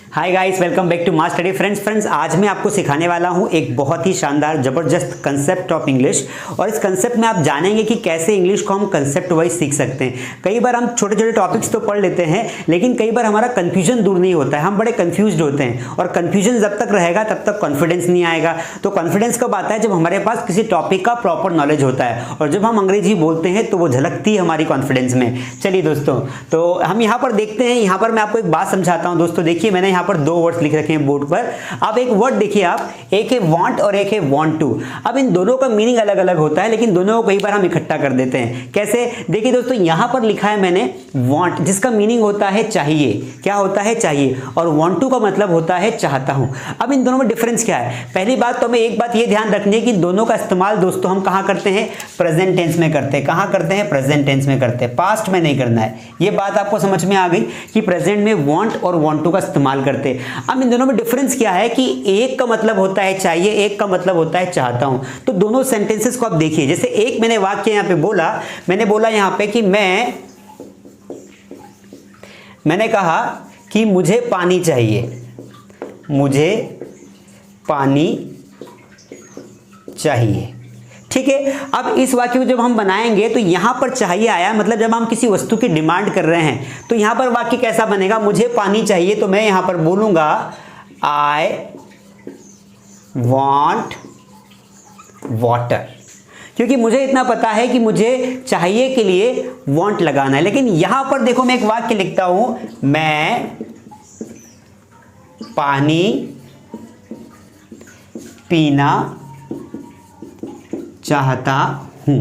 Hi guys, welcome back to mass study friends. आज मैं आपको सिखाने वाला हूं एक बहुत ही शानदार जबरदस्त कंसेप्ट ऑफ इंग्लिश। और इस कंसेप्ट में आप जानेंगे कि कैसे इंग्लिश को हम कंसेप्ट वाइज सीख सकते हैं। कई बार हम छोटे छोटे टॉपिक्स तो पढ़ लेते हैं, लेकिन कई बार हमारा कंफ्यूजन दूर नहीं होता है, हम बड़े कंफ्यूज्ड होते हैं। और कंफ्यूजन जब तक रहेगा तब तक कॉन्फिडेंस नहीं आएगा। तो कॉन्फिडेंस कब आता है? जब हमारे पास किसी टॉपिक का प्रॉपर नॉलेज होता है। और जब हम अंग्रेजी बोलते हैं तो वो झलकती है हमारी कॉन्फिडेंस में। चलिए दोस्तों, तो हम यहाँ पर देखते हैं। यहाँ पर मैं आपको एक बात समझाता हूँ। दोस्तों देखिए, मैंने यहाँ पर दो वर्ड्स लिख रखे हैं बोर्ड पर। अब एक वर्ड देखिए आप, एक है वांट और एक है वांट टू। अब इन दोनों का मीनिंग अलग अलग होता है, लेकिन दोनों को कई बार हम इकट्ठा कर देते हैं। कैसे? देखिए दोस्तों, यहाँ पर लिखा है मैंने वांट, जिसका मीनिंग होता है चाहिए। क्या होता है? चाहिए। और वांट टू का मतलब होता है चाहता हूं। अब इन दोनों में डिफरेंस क्या है? पहली बात तो हमें एक बात ये ध्यान रखनी है कि दोनों का इस्तेमाल दोस्तों हम कहाँ करते हैं? प्रेजेंट टेंस में करते हैं। कहाँ करते हैं? प्रेजेंट टेंस में करते हैं, पास्ट में नहीं करना है। ये बात आपको समझ में आ गई कि प्रेजेंट में वांट और वांट टू का इस्तेमाल करते हैं। अब इन दोनों में डिफरेंस क्या है कि एक का मतलब होता है चाहिए, एक का मतलब होता है चाहता हूं। तो दोनों सेंटेंसेस को आप देखिए। जैसे एक मैंने वाक्य यहां पे बोला, मैंने बोला यहां पे कि मैंने कहा कि मुझे पानी चाहिए, मुझे पानी चाहिए। ठीक है। अब इस वाक्य को जब हम बनाएंगे तो यहां पर चाहिए आया, मतलब जब हम किसी वस्तु की डिमांड कर रहे हैं तो यहां पर वाक्य कैसा बनेगा? मुझे पानी चाहिए, तो मैं यहां पर बोलूंगा आई वॉन्ट वाटर, क्योंकि मुझे इतना पता है कि मुझे चाहिए के लिए वांट लगाना है। लेकिन यहां पर देखो, मैं एक वाक्य लिखता हूं, मैं पानी पीना चाहता हूं।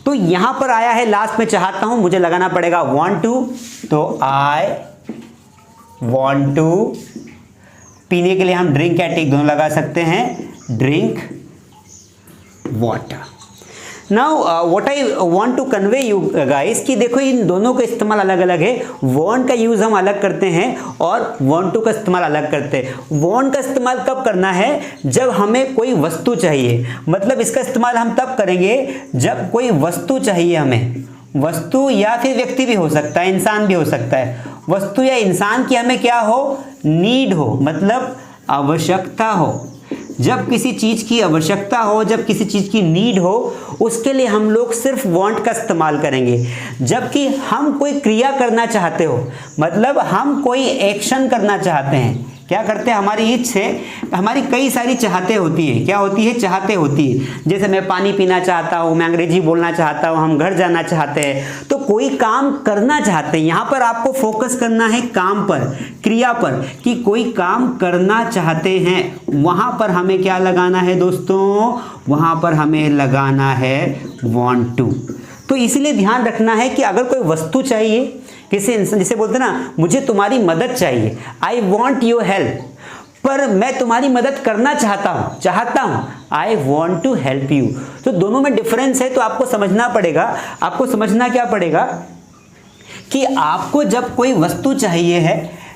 तो यहां पर आया है लास्ट में चाहता हूं, मुझे लगाना पड़ेगा वांट टू। तो आई वांट टू, पीने के लिए हम ड्रिंक या टेक दोनों लगा सकते हैं, drink water. Now what I want to convey you guys कि देखो इन दोनों का इस्तेमाल अलग अलग है। वांट का यूज हम अलग करते हैं और वांट टू का इस्तेमाल अलग करते हैं। वांट का इस्तेमाल कब करना है? जब हमें कोई वस्तु चाहिए। मतलब इसका इस्तेमाल हम तब करेंगे जब कोई वस्तु चाहिए हमें। वस्तु या फिर व्यक्ति भी हो सकता है, इंसान भी हो सकता है। वस्तु या इंसान की हमें क्या हो? नीड हो, मतलब आवश्यकता हो। जब किसी चीज की आवश्यकता हो, जब किसी चीज की नीड हो, उसके लिए हम लोग सिर्फ वांट का इस्तेमाल करेंगे। जबकि हम कोई क्रिया करना चाहते हो, मतलब हम कोई एक्शन करना चाहते हैं, क्या करते हैं? हमारी इच्छा से हमारी कई सारी चाहते होती है। क्या होती है? चाहते होती है। जैसे मैं पानी पीना चाहता हूँ, मैं अंग्रेजी बोलना चाहता हूँ, हम घर जाना चाहते हैं, तो कोई काम करना चाहते हैं। यहाँ पर आपको फोकस करना है काम पर, क्रिया पर, कि कोई काम करना चाहते हैं। वहां पर हमें क्या लगाना है दोस्तों? वहां पर हमें लगाना है वांट टू। तो इसलिए ध्यान रखना है कि अगर कोई वस्तु चाहिए, किसी इंसान, जिसे बोलते हैं ना, मुझे तुम्हारी मदद चाहिए, आई वॉन्ट योर हेल्प, पर मैं तुम्हारी मदद करना चाहता हूं, I want to help you. तो दोनों में डिफरेंस है। तो आपको समझना पड़ेगा, आपको समझना क्या पड़ेगा कि आपको जब कोई वस्तु चाहिए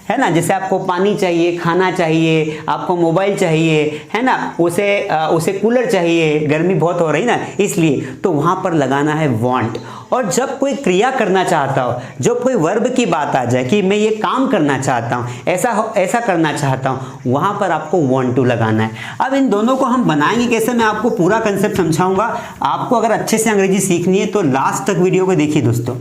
है ना, जैसे आपको पानी चाहिए, खाना चाहिए, आपको मोबाइल चाहिए, है ना, उसे कूलर चाहिए, गर्मी बहुत हो रही ना इसलिए, तो वहां पर लगाना है वांट। और जब कोई क्रिया करना चाहता हो, जब कोई वर्ब की बात आ जाए कि मैं ये काम करना चाहता हूँ, ऐसा करना चाहता हूँ, वहां पर आपको वांट टू लगाना है। अब इन दोनों को हम बनाएंगे कैसे, मैं आपको पूरा कंसेप्ट समझाऊंगा। आपको अगर अच्छे से अंग्रेजी सीखनी है तो लास्ट तक वीडियो को देखिए दोस्तों।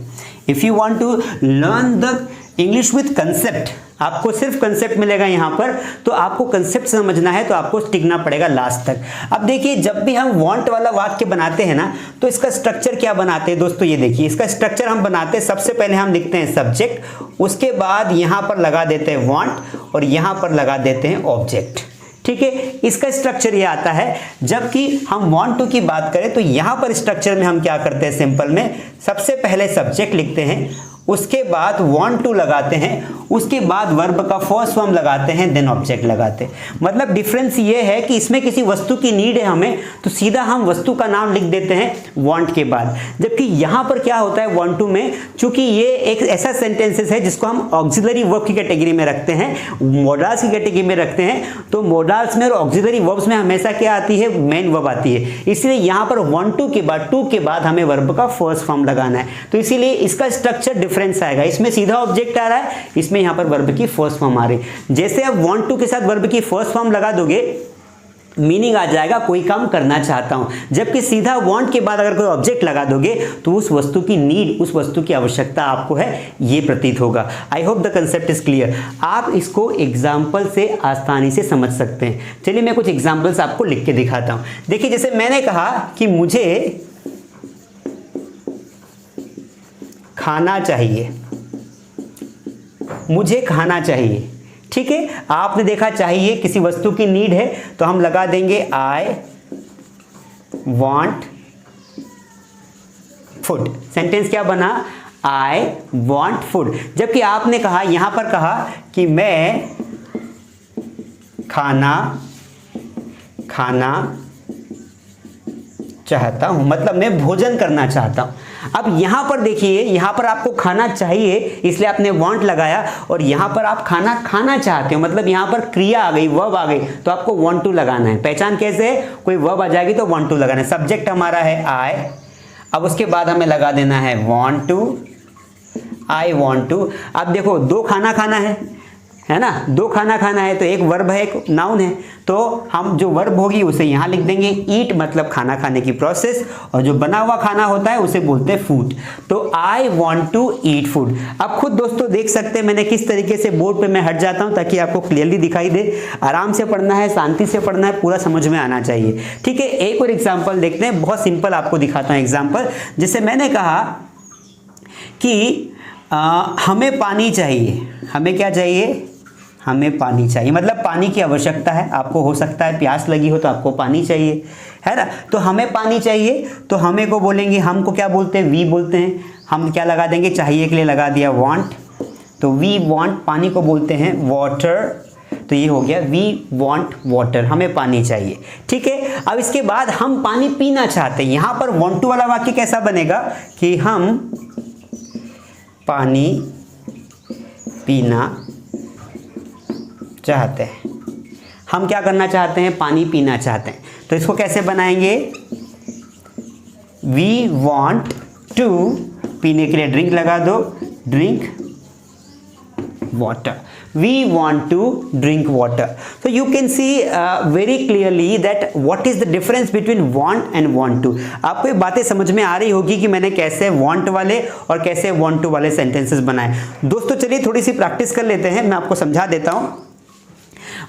If you want to learn the English with concept, आपको सिर्फ कंसेप्ट मिलेगा यहाँ पर, तो आपको कंसेप्ट समझना है तो आपको टिकना पड़ेगा लास्ट तक। अब देखिए, जब भी हम वांट वाला वाक्य बनाते हैं ना, तो इसका स्ट्रक्चर क्या बनाते हैं दोस्तों? ये देखिए, इसका स्ट्रक्चर हम बनाते हैं, सबसे पहले हम लिखते हैं सब्जेक्ट, उसके बाद यहाँ पर लगा देते हैं वांट और यहाँ पर लगा देते हैं ऑब्जेक्ट। ठीक है, इसका स्ट्रक्चर ये आता है। जबकि हम वांट टू की बात करें तो यहाँ पर स्ट्रक्चर में हम क्या करते हैं? सिंपल में सबसे पहले सब्जेक्ट लिखते हैं, उसके बाद वांट टू लगाते हैं, उसके बाद वर्ब का फर्स्ट फॉर्म लगाते हैं, देन ऑब्जेक्ट लगाते हैं। मतलब डिफरेंस ये है कि इसमें किसी वस्तु की नीड है हमें, तो सीधा हम वस्तु का नाम लिख देते हैं वांट के बाद। जबकि यहाँ पर क्या होता है वांट टू में, चूंकि ये एक ऐसा सेंटेंसेस है जिसको हम ऑक्सिलरी वर्ब की कैटेगरी में रखते हैं, मोडाल्स की कैटेगरी में रखते हैं। तो मोडाल्स में और ऑक्सिलरी वर्ब्स में हमेशा क्या आती है? मेन वर्ब आती है। इसलिए यहाँ पर वांट टू के बाद, टू के बाद हमें वर्ब का फर्स्ट फॉर्म लगाना है। तो इसीलिए इसका स्ट्रक्चर डिफरेंस आएगा, इसमें सीधा ऑब्जेक्ट आ रहा है, इसमें यहाँ पर वर्ब की फर्स्ट फॉर्म आ रही है। जैसे आप वांट टू के साथ वर्ब की फर्स्ट फॉर्म लगा दोगे, मीनिंग आ जाएगा कोई काम करना चाहता हूं, जबकि सीधा वांट के बाद अगर कोई ऑब्जेक्ट लगा दोगे तो उस वस्तु की नीड, उस वस्तु की आवश्यकता आपको है, ये प्रतीत होगा। I hope the concept is clear. आप इसको एग्जाम्पल से आसानी से समझ सकते हैं। चलिए मैं कुछ एग्जाम्पल्स आपको लिख के दिखाता हूं। देखिए, जैसे मैंने कहा कि मुझे खाना चाहिए, मुझे खाना चाहिए, ठीक है। आपने देखा चाहिए किसी वस्तु की नीड है तो हम लगा देंगे आई वॉन्ट फूड। सेंटेंस क्या बना? I want food. जबकि आपने कहा, यहां पर कहा कि मैं खाना चाहता हूं, मतलब मैं भोजन करना चाहता हूं। अब यहां पर देखिए, यहां पर आपको खाना चाहिए इसलिए आपने वांट लगाया, और यहां पर आप खाना खाना चाहते हो, मतलब यहां पर क्रिया आ गई, वर्ब आ गई, तो आपको वांट टू लगाना है। पहचान कैसे है? कोई वर्ब आ जाएगी तो वांट टू लगाना है। सब्जेक्ट हमारा है आई, अब उसके बाद हमें लगा देना है want to, I want to. अब देखो, दो खाना खाना है ना, दो खाना खाना है तो एक वर्ब है, एक नाउन है, तो हम जो वर्ब होगी उसे यहां लिख देंगे। ईट मतलब खाना खाने की प्रोसेस, और जो बना हुआ खाना होता है उसे बोलते हैं फूड। तो I want to eat food. अब खुद दोस्तों देख सकते हैं मैंने किस तरीके से बोर्ड पे मैं हट जाता हूं ताकि आपको क्लियरली दिखाई दे। आराम से पढ़ना है, शांति से पढ़ना है, पूरा समझ में आना चाहिए, ठीक है। एक और एग्जाम्पल देखते हैं, बहुत सिंपल आपको दिखाता हूं एग्जाम्पल। जैसे मैंने कहा कि हमें पानी चाहिए, हमें क्या चाहिए? हमें पानी चाहिए, मतलब पानी की आवश्यकता है। आपको हो सकता है प्यास लगी हो तो आपको पानी चाहिए, है ना। तो हमें पानी चाहिए, तो हमें को बोलेंगे, हमको क्या बोलते हैं? वी बोलते हैं। हम क्या लगा देंगे? चाहिए के लिए लगा दिया वांट, तो वी वांट। पानी को बोलते हैं वाटर, तो ये हो गया वी वांट वाटर, हमें पानी चाहिए, ठीक है। अब इसके बाद हम पानी पीना चाहते हैं। यहां पर वांट टू वाला वाक्य कैसा बनेगा कि हम पानी पीना चाहते हैं। हम क्या करना चाहते हैं? पानी पीना चाहते हैं। तो इसको कैसे बनाएंगे? वी वॉन्ट टू, पीने के लिए ड्रिंक लगा दो, drink water. We want to drink water. तो you can see very clearly that what is the difference between want and want to. आपको ये बातें समझ में आ रही होगी कि मैंने कैसे वॉन्ट वाले और कैसे वॉन्ट टू वाले सेंटेंसेस बनाए। दोस्तों चलिए थोड़ी सी प्रैक्टिस कर लेते हैं, मैं आपको समझा देता हूं।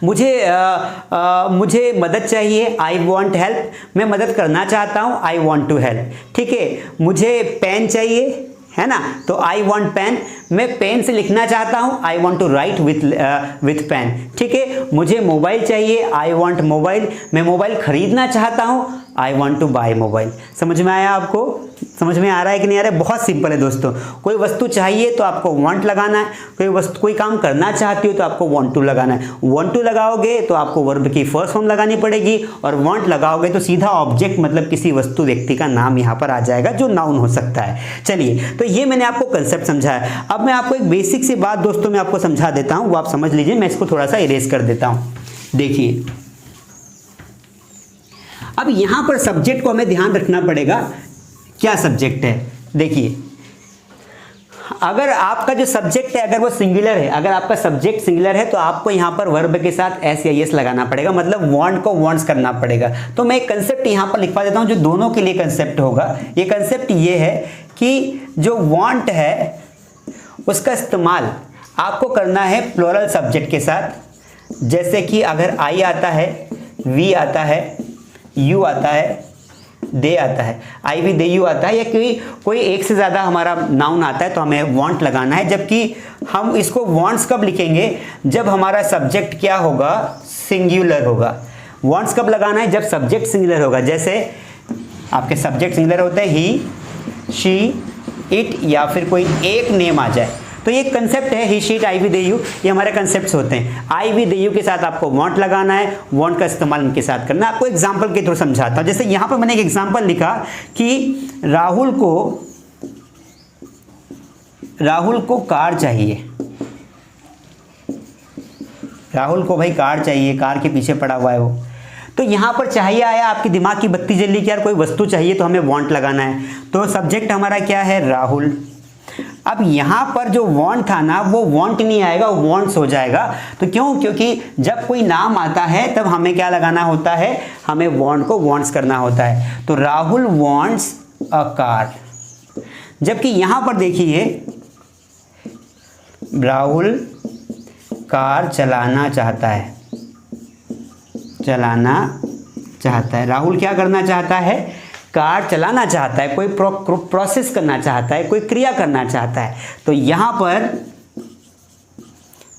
मुझे मदद चाहिए, आई वॉन्ट हेल्प। मैं मदद करना चाहता हूँ, आई वॉन्ट टू हेल्प, ठीक है। मुझे पेन चाहिए, है ना, तो आई वॉन्ट पेन। मैं पेन से लिखना चाहता हूँ, I want to write with pen, ठीक है। मुझे मोबाइल चाहिए, आई वॉन्ट मोबाइल। मैं मोबाइल खरीदना चाहता हूँ, I want to buy mobile. समझ में आया आपको? समझ में आ रहा है कि नहीं आ रहा है? बहुत सिंपल है दोस्तों। कोई वस्तु चाहिए तो आपको वांट लगाना है, कोई काम करना चाहती हो तो आपको वांट टू लगाना है। वांट टू लगाओगे तो आपको वर्ब की फर्स्ट फॉर्म लगानी पड़ेगी, और वांट लगाओगे तो सीधा ऑब्जेक्ट मतलब किसी वस्तु व्यक्ति का नाम यहाँ पर आ जाएगा जो नाउन हो सकता है। चलिए, तो ये मैंने आपको कंसेप्ट समझाया। अब मैं आपको एक बेसिक सी बात दोस्तों मैं आपको समझा देता हूँ, वो आप समझ लीजिए। मैं इसको थोड़ा सा इरेज कर देता हूँ। देखिए, अब यहां पर सब्जेक्ट को हमें ध्यान रखना पड़ेगा, क्या सब्जेक्ट है। देखिए, अगर आपका जो सब्जेक्ट है अगर वो सिंगुलर है, अगर आपका सब्जेक्ट सिंगुलर है तो आपको यहां पर वर्ब के साथ एस या एस लगाना पड़ेगा, मतलब वांट को वांट्स करना पड़ेगा। तो मैं एक कंसेप्ट यहां पर लिखवा देता हूं जो दोनों के लिए कंसेप्ट होगा। ये कंसेप्ट ये है कि जो वांट है उसका इस्तेमाल आपको करना है प्लूरल सब्जेक्ट के साथ। जैसे कि अगर आई आता है, वी आता है, यू आता है, दे आता है, आई वी दे यू आता है, या कोई एक से ज़्यादा हमारा नाउन आता है तो हमें वांट लगाना है। जबकि हम इसको वांट्स कब लिखेंगे? जब हमारा सब्जेक्ट क्या होगा? सिंगुलर होगा। वांट्स कब लगाना है? जब सब्जेक्ट सिंगुलर होगा। जैसे आपके सब्जेक्ट सिंगुलर होते हैं, ही, शी, इट, या फिर कोई एक नेम आ जाए। तो ये कंसेप्ट है he, she, it, I we they you, ये हमारे कंसेप्ट्स होते हैं। आई वी दे यू के साथ आपको वांट लगाना है, वांट का इस्तेमाल इनके साथ करना है। आपको एग्जांपल के थ्रू समझाता हूं। जैसे यहां पर मैंने एक एग्जांपल लिखा कि राहुल को कार चाहिए। राहुल को भाई कार चाहिए, कार के पीछे पड़ा हुआ है वो। तो यहां पर चाहिए आया, आपकी दिमाग की बत्ती जल ली कि यार कोई वस्तु चाहिए तो हमें वांट लगाना है। तो सब्जेक्ट हमारा क्या है? राहुल। अब यहाँ पर जो वांट था ना, वो वांट नहीं आएगा, वांट्स हो जाएगा। तो क्यों? क्योंकि जब कोई नाम आता है तब हमें क्या लगाना होता है, हमें वांट को वांट्स करना होता है। तो राहुल वांट्स अ कार। जबकि यहाँ पर देखिए राहुल कार चलाना चाहता है, चलाना चाहता है। राहुल क्या करना चाहता है? कार चलाना चाहता है, कोई प्रोसेस करना चाहता है, कोई क्रिया करना चाहता है। तो यहां पर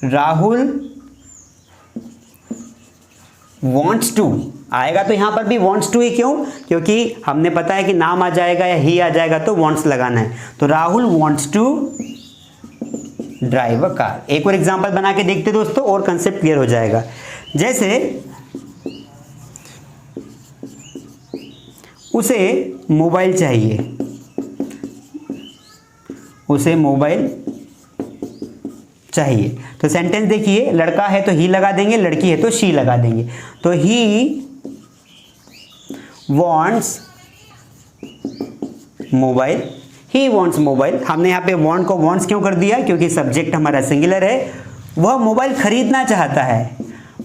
राहुल wants to आएगा, तो यहां पर भी wants to ही क्यों? क्योंकि हमने पता है कि नाम आ जाएगा या ही आ जाएगा तो wants लगाना है। तो Rahul wants to drive a car. एक और एग्जांपल बना के देखते दोस्तों, और कंसेप्ट क्लियर हो जाएगा। जैसे उसे मोबाइल चाहिए, उसे मोबाइल चाहिए। तो सेंटेंस देखिए, लड़का है तो ही लगा देंगे, लड़की है तो शी लगा देंगे। तो he wants mobile, he wants mobile. हमने यहाँ पे वॉन्ट को वॉन्ट्स क्यों कर दिया? क्योंकि सब्जेक्ट हमारा सिंगुलर है। वह मोबाइल खरीदना चाहता है,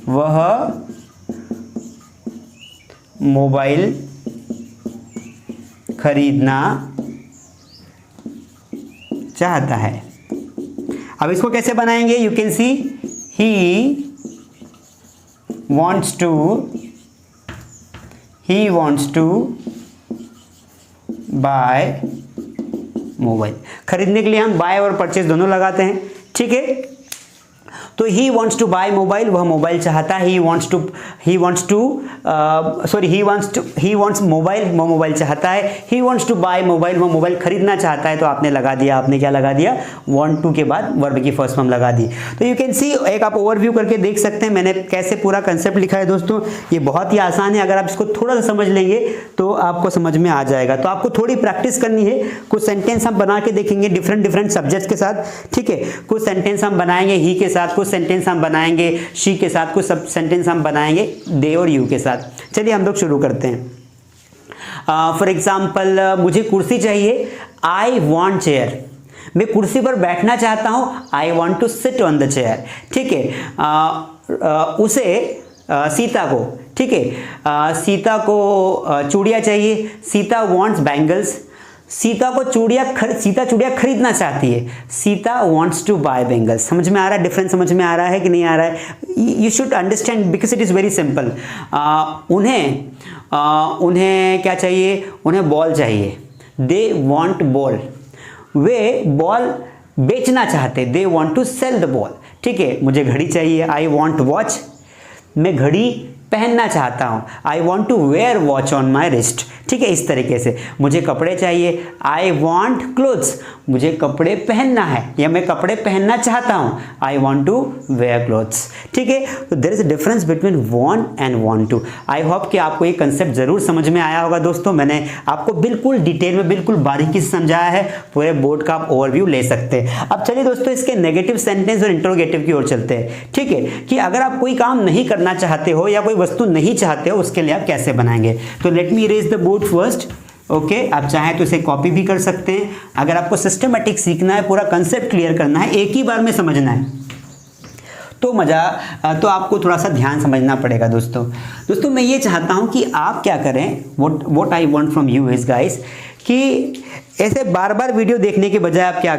वह मोबाइल खरीदना चाहता है। अब इसको कैसे बनाएंगे? You can see he wants to buy mobile. खरीदने के लिए हम बाय और परचेज दोनों लगाते हैं, ठीक है। तो he wants to buy mobile, वह मोबाइल चाहता है। ही वॉन्ट्स मोबाइल, वह मोबाइल चाहता है। He wants to buy mobile, वह मोबाइल खरीदना चाहता है। तो आपने लगा दिया, आपने क्या लगा दिया? वांट टू के बाद वर्ब की फर्स्ट फॉर्म लगा दी। तो यू कैन सी, एक आप ओवरव्यू करके देख सकते हैं मैंने कैसे पूरा कंसेप्ट लिखा है दोस्तों। ये बहुत ही आसान है, अगर आप इसको थोड़ा सा समझ लेंगे तो आपको समझ में आ जाएगा। तो आपको थोड़ी प्रैक्टिस करनी है। कुछ सेंटेंस हम बना के देखेंगे डिफरेंट सब्जेक्ट्स के साथ, ठीक है। कुछ सेंटेंस हम बनाएंगे ही के साथ, कुछ सेंटेंस हम बनाएंगे शी के साथ, कुछ सेंटेंस हम बनाएंगे दे और यू के साथ। चलिए हम लोग शुरू करते हैं। फॉर एग्जाम्पल, मुझे कुर्सी चाहिए, आई वॉन्ट चेयर। मैं कुर्सी पर बैठना चाहता हूं, I want to sit on the chair, ठीक है। उसे सीता को, ठीक है, सीता को चूड़ियाँ चाहिए, सीता वॉन्ट्स बैंगल्स। सीता को सीता चूड़ियाँ खरीदना चाहती है, Sita wants to buy bangles. समझ में आ रहा है? डिफरेंस समझ में आ रहा है कि नहीं आ रहा है? You should understand because it is very simple. उन्हें क्या चाहिए? उन्हें बॉल चाहिए, दे वॉन्ट बॉल। वे बॉल बेचना चाहते, they want to sell the ball, ठीक है। मुझे घड़ी चाहिए, आई वॉन्ट वॉच। मैं घड़ी पहनना चाहता हूँ, I want to wear watch on my wrist, ठीक है। इस तरीके से मुझे कपड़े चाहिए, आई वॉन्ट क्लोथ्स। मुझे कपड़े पहनना है या मैं कपड़े पहनना चाहता हूँ, I want to wear clothes, ठीक है। तो there is a difference between want and want to. I hope कि आपको ये कंसेप्ट जरूर समझ में आया होगा दोस्तों। मैंने आपको बिल्कुल डिटेल में, बिल्कुल बारीकी से समझाया है। पूरे बोर्ड का आप ओवरव्यू ले सकते हैं। अब चलिए दोस्तों, इसके नेगेटिव सेंटेंस और इंट्रोगेटिव की ओर चलते हैं, ठीक है। कि अगर आप कोई काम नहीं करना चाहते हो या कोई वस्तु नहीं चाहते हो, उसके लिए आप कैसे बनाएंगे। तो let me erase the board first, okay. आप चाहें तो इसे कॉपी भी कर सकते हैं। अगर आपको सिस्टमेटिक सीखना है, पूरा कंसेप्ट क्लियर करना है, एक ही बार में समझना है, तो आपको थोड़ा सा ध्यान समझना पड़ेगा दोस्तों। मैं ये चाहता हूं कि आप क्या करें, what I want from you is guys, कि ऐसे बार बार वीडियो देखने के बजाय आप क्या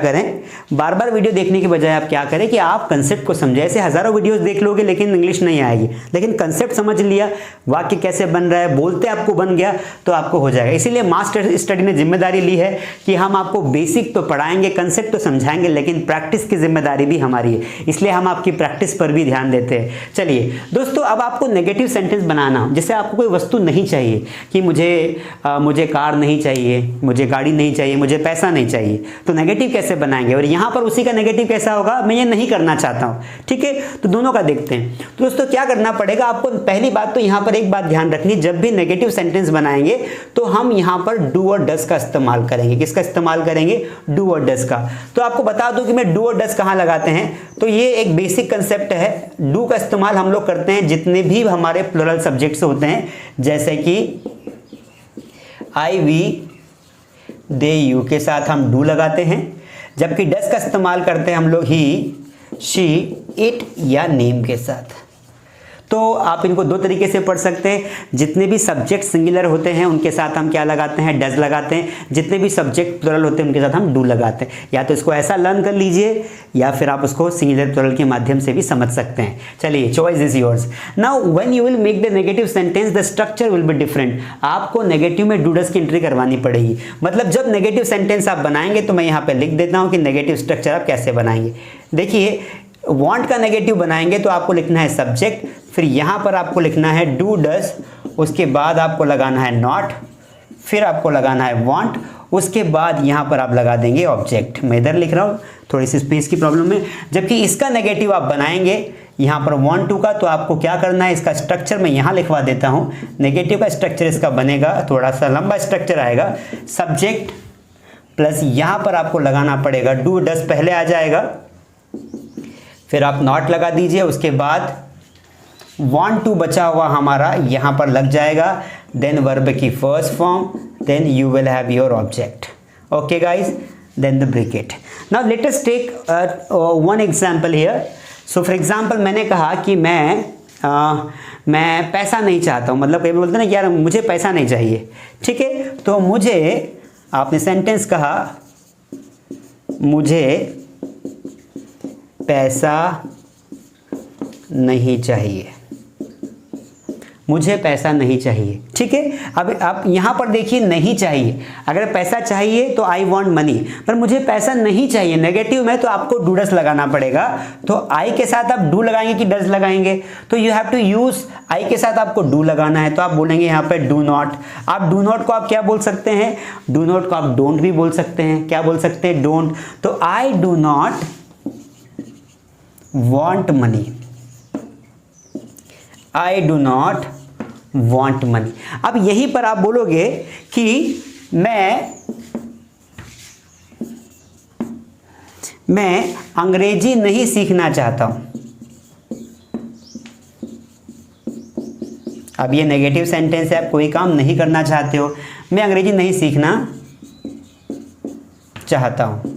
करें, कि आप कंसेप्ट को समझें। ऐसे हज़ारों वीडियोस देख लोगे लेकिन इंग्लिश नहीं आएगी, लेकिन कंसेप्ट समझ लिया, वाक्य कैसे बन रहा है, बोलते आपको बन गया तो आपको हो जाएगा। इसीलिए मास्टर स्टडी ने जिम्मेदारी ली है कि हम आपको बेसिक तो पढ़ाएंगे, कंसेप्ट तो समझाएंगे, लेकिन प्रैक्टिस की जिम्मेदारी भी हमारी है। इसलिए हम आपकी प्रैक्टिस पर भी ध्यान देते हैं। चलिए दोस्तों, अब आपको नेगेटिव सेंटेंस बनाना हो। जैसे आपको कोई वस्तु नहीं चाहिए, कि मुझे कार नहीं चाहिए, मुझे गाड़ी नहीं चाहिए, मुझे पैसा नहीं चाहिए, तो नेगेटिव कैसे बनाएंगे। और यहां पर उसी का नेगेटिव कैसा होगा, मैं ये नहीं करना चाहता हूं, ठीक है। तो दोनों का देखते हैं। तो दोस्तों क्या करना पड़ेगा आपको, पहली बात तो यहां पर एक बात ध्यान रखनी, जब भी नेगेटिव सेंटेंस बनाएंगे तो हम यहां पर डू और डज का इस्तेमाल करेंगे। किसका इस्तेमाल करेंगे? डू और डज का। तो आपको बता दूं कि मैं डू और डज कहां लगाते हैं। तो ये एक बेसिक कंसेप्ट है। डू का इस्तेमाल हम लोग करते हैं जितने भी हमारे प्लूरल सब्जेक्ट्स होते हैं, जैसे कि आई, वी, दे, यू के साथ हम डू लगाते हैं। जबकि डज का इस्तेमाल करते हैं हम लोग ही, शी, इट या नेम के साथ। तो आप इनको दो तरीके से पढ़ सकते हैं। जितने भी सब्जेक्ट सिंगुलर होते हैं उनके साथ हम क्या लगाते हैं, डज लगाते हैं। जितने भी सब्जेक्ट प्लुरल होते हैं उनके साथ हम डू लगाते हैं। या तो इसको ऐसा लर्न कर लीजिए या फिर आप उसको सिंगुलर प्लुरल के माध्यम से भी समझ सकते हैं। चलिए, choice is yours. Now when you will make the negative sentence the structure will be different. आपको नेगेटिव में डू डज की एंट्री करवानी पड़ेगी। मतलब जब नेगेटिव सेंटेंस आप बनाएंगे तो मैं यहाँ पे लिख देता हूँ कि नेगेटिव स्ट्रक्चर आप कैसे बनाएंगे। देखिए, वांट का नेगेटिव बनाएंगे तो आपको लिखना है सब्जेक्ट, फिर यहाँ पर आपको लिखना है डू डज, उसके बाद आपको लगाना है नॉट, फिर आपको लगाना है वांट, उसके बाद यहाँ पर आप लगा देंगे ऑब्जेक्ट। मैं इधर लिख रहा हूँ, थोड़ी सी स्पेस की प्रॉब्लम है। जबकि इसका नेगेटिव आप बनाएंगे यहाँ पर वांट टू का, तो आपको क्या करना है, इसका स्ट्रक्चर मैं यहाँ लिखवा देता हूँ। नेगेटिव का स्ट्रक्चर इसका बनेगा, थोड़ा सा लंबा स्ट्रक्चर आएगा, सब्जेक्ट प्लस यहाँ पर आपको लगाना पड़ेगा डू डज, पहले आ जाएगा, फिर आप नॉट लगा दीजिए, उसके बाद वांट टू बचा हुआ हमारा यहाँ पर लग जाएगा, देन वर्ब की first form, then you will have your object. Okay guys, then the bracket. Now let us take one example here. So for example मैंने कहा कि मैं पैसा नहीं चाहता हूँ, मतलब कई बोलते हैं ना कि यार मुझे पैसा नहीं चाहिए, ठीक है। तो मुझे, आपने सेंटेंस कहा मुझे पैसा नहीं चाहिए, मुझे पैसा नहीं चाहिए, ठीक है। अब आप यहाँ पर देखिए, नहीं चाहिए। अगर पैसा चाहिए तो आई वॉन्ट मनी, पर मुझे पैसा नहीं चाहिए नेगेटिव में, तो आपको डू डज लगाना पड़ेगा। तो आई के साथ आप डू लगाएंगे कि डज लगाएंगे, तो यू हैव टू यूज, आई के साथ आपको डू लगाना है, तो आप बोलेंगे यहाँ पे डू नॉट। आप डू नॉट को आप क्या बोल सकते हैं, डू नॉट को आप डोंट भी बोल सकते हैं। क्या बोल सकते हैं, डोंट। तो आई do not want money, I do not want money। अब यहीं पर आप बोलोगे कि मैं अंग्रेजी नहीं सीखना चाहता हूं। अब ये नेगेटिव सेंटेंस है, आप कोई काम नहीं करना चाहते हो, मैं अंग्रेजी नहीं सीखना चाहता हूं।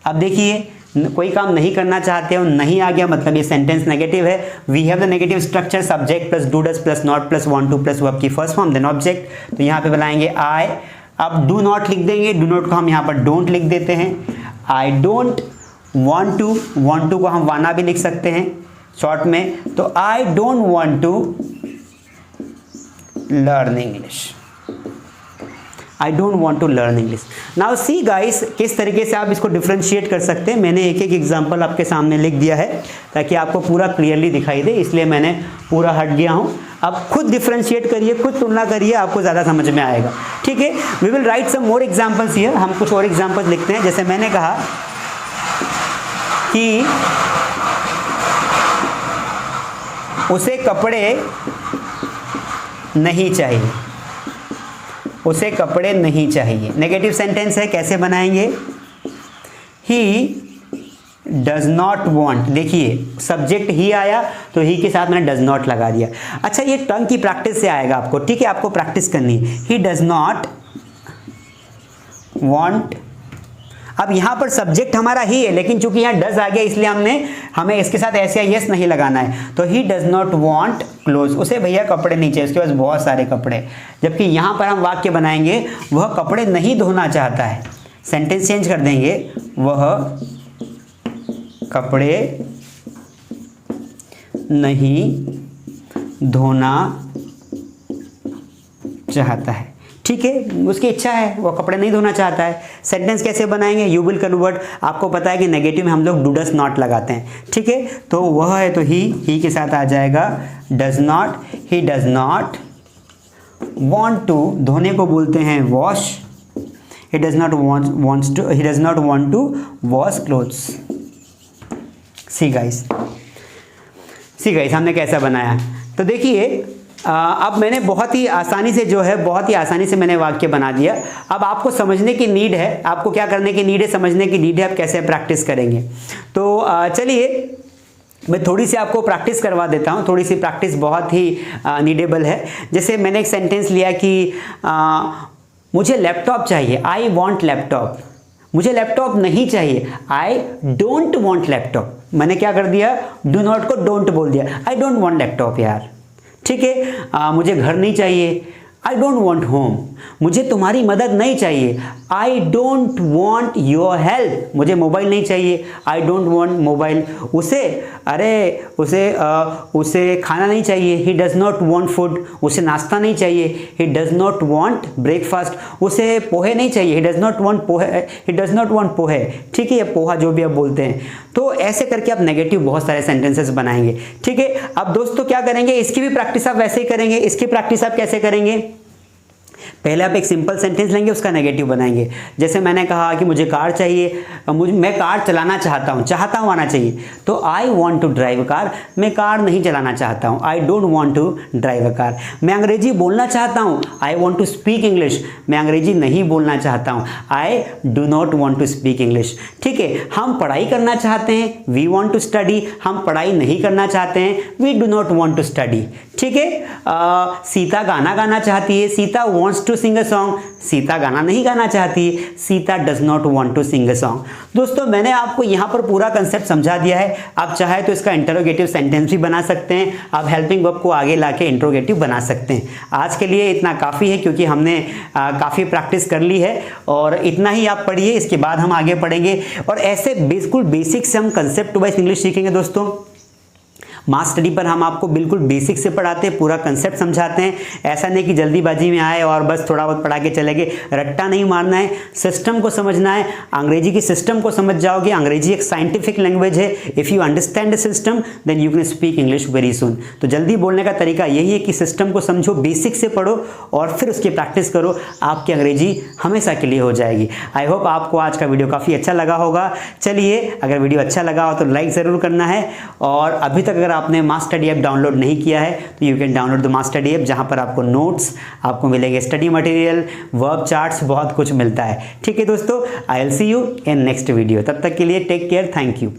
अब देखिए, कोई काम नहीं करना चाहते हो, नहीं आ गया, मतलब ये सेंटेंस नेगेटिव है। We have the negative structure, subject plus do does plus not plus want to plus verb की फर्स्ट फॉर्म, देन ऑब्जेक्ट। तो यहाँ पे बनाएंगे आई। अब डू नॉट लिख देंगे, डू नॉट को हम यहाँ पर डोंट लिख देते हैं। I don't want to, want to को हम वाना भी लिख सकते हैं शॉर्ट में। तो I don't want to learn English, I don't want to learn English. Now see guys, किस तरीके से आप इसको डिफ्रेंशिएट कर सकते हैं। मैंने एक एक एग्जाम्पल आपके सामने लिख दिया है ताकि आपको पूरा क्लियरली दिखाई दे, इसलिए मैंने पूरा हट गया हूँ। अब खुद डिफ्रेंशिएट करिए, खुद तुलना करिए, आपको ज़्यादा समझ में आएगा, ठीक है। We will write some more examples here. हम कुछ और एग्जाम्पल्स लिखते हैं। जैसे मैंने कहा कि उसे कपड़े नहीं चाहिए, उसे कपड़े नहीं चाहिए। नेगेटिव सेंटेंस है, कैसे बनाएंगे, ही डज नॉट वॉन्ट। देखिए सब्जेक्ट ही आया तो ही के साथ मैंने डज नॉट लगा दिया। अच्छा, ये टंग की प्रैक्टिस से आएगा आपको, ठीक है, आपको प्रैक्टिस करनी है। ही डज नॉट वॉन्ट। अब यहाँ पर सब्जेक्ट हमारा ही है, लेकिन चूंकि यहाँ डज आ गया इसलिए हमें इसके साथ ऐसे यस नहीं लगाना है। तो ही डज नॉट वॉन्ट क्लोथ, उसे भैया कपड़े नहीं चाहिए, उसके पास बहुत सारे कपड़े। जबकि यहाँ पर हम वाक्य बनाएंगे, वह कपड़े नहीं धोना चाहता है। सेंटेंस चेंज कर देंगे, वह कपड़े नहीं धोना चाहता है, ठीक है, उसकी इच्छा है, वो कपड़े नहीं धोना चाहता है। सेंटेंस कैसे बनाएंगे, यू विल कन्वर्ट। आपको पता है कि नेगेटिव में हम लोग डू डज नॉट लगाते हैं, ठीक है। तो वह है तो ही के साथ आ जाएगा does not. He does not want to, धोने को बोलते हैं wash. He does not wants to, he does not want to wash clothes. See guys हमने कैसा बनाया। तो देखिए अब मैंने बहुत ही आसानी से मैंने वाक्य बना दिया। अब आपको समझने की नीड है, आपको क्या करने की नीड है, समझने की नीड है, आप कैसे प्रैक्टिस करेंगे। तो चलिए मैं थोड़ी सी आपको प्रैक्टिस करवा देता हूँ। थोड़ी सी प्रैक्टिस बहुत ही नीडेबल है। जैसे मैंने एक सेंटेंस लिया कि मुझे लैपटॉप चाहिए, आई वॉन्ट लैपटॉप। मुझे लैपटॉप नहीं चाहिए, आई डोंट वॉन्ट लैपटॉप। मैंने क्या कर दिया, डू नॉट को डोंट बोल दिया, आई डोंट वॉन्ट लैपटॉप यार। ठीक है, मुझे घर नहीं चाहिए, आई डोंट वॉन्ट होम। मुझे तुम्हारी मदद नहीं चाहिए, आई डोंट वॉन्ट योर हेल्प। मुझे मोबाइल नहीं चाहिए, आई डोंट वॉन्ट मोबाइल। उसे खाना नहीं चाहिए, ही डज नॉट वॉन्ट फूड। उसे नाश्ता नहीं चाहिए, ही डज नॉट वॉन्ट ब्रेकफास्ट। उसे पोहे नहीं चाहिए, ही डज नॉट वॉन्ट पोहे। ठीक है, या पोहा जो भी आप बोलते हैं। तो ऐसे करके आप नेगेटिव बहुत सारे सेंटेंसेस बनाएंगे। ठीक है, अब दोस्तों क्या करेंगे, इसकी भी प्रैक्टिस आप वैसे ही करेंगे। इसकी प्रैक्टिस आप कैसे करेंगे, पहले आप एक सिंपल सेंटेंस लेंगे, उसका नेगेटिव बनाएंगे। जैसे मैंने कहा कि मुझे कार चाहिए, मैं कार चलाना चाहता हूँ आना चाहिए, तो I want to drive car. मैं कार नहीं चलाना चाहता हूँ, I don't want to drive a car. मैं अंग्रेजी बोलना चाहता हूँ, I want to speak English. मैं अंग्रेजी नहीं बोलना चाहता हूँ, I do not want to speak English. ठीक है, हम पढ़ाई करना चाहते हैं, वी वॉन्ट टू स्टडी। हम पढ़ाई नहीं करना चाहते हैं, we do not want to study. ठीक है, सीता गाना गाना चाहती है, Sita wants to sing a song. Sita गाना नहीं गाना चाहती, Sita does not want to sing a song. दोस्तों मैंने आपको यहाँ पर पूरा कंसेप्ट समझा दिया है। आप चाहे तो इसका इंटरोगेटिव सेंटेंस भी बना सकते हैं, आप हेल्पिंग वर्ब को आगे लाके इंटरोगेटिव बना सकते हैं। आज के लिए इतना काफ़ी है, क्योंकि हमने काफ़ी प्रैक्टिस कर ली है, और इतना ही आप पढ़िए, इसके बाद हम आगे पढ़ेंगे। और ऐसे बिल्कुल बेसिक से हम कंसेप्ट वाइज इंग्लिश सीखेंगे। दोस्तों मास स्टडी पर हम आपको बिल्कुल बेसिक से पढ़ाते हैं, पूरा कंसेप्ट समझाते हैं। ऐसा नहीं कि जल्दीबाजी में आए और बस थोड़ा बहुत पढ़ा के चले गए। रट्टा नहीं मारना है, सिस्टम को समझना है। अंग्रेजी की सिस्टम को समझ जाओगे, अंग्रेजी एक साइंटिफिक लैंग्वेज है। If you understand the system then you can speak English very soon. तो जल्दी बोलने का तरीका यही है कि सिस्टम को समझो, बेसिक से पढ़ो और फिर उसकी प्रैक्टिस करो, आपकी अंग्रेजी हमेशा के लिए हो जाएगी। आई होप आपको आज का वीडियो काफ़ी अच्छा लगा होगा। चलिए, अगर वीडियो अच्छा लगा हो तो लाइक ज़रूर करना है, और अभी तक अगर आपने मास स्टडी ऐप डाउनलोड नहीं किया है तो you can download the mass study app, जहां पर आपको नोट्स, आपको मिलेंगे स्टडी मटेरियल, वर्ब चार्ट्स, बहुत कुछ मिलता है। ठीक है दोस्तों, I will see you in next video. तब तक के लिए टेक केयर, थैंक यू।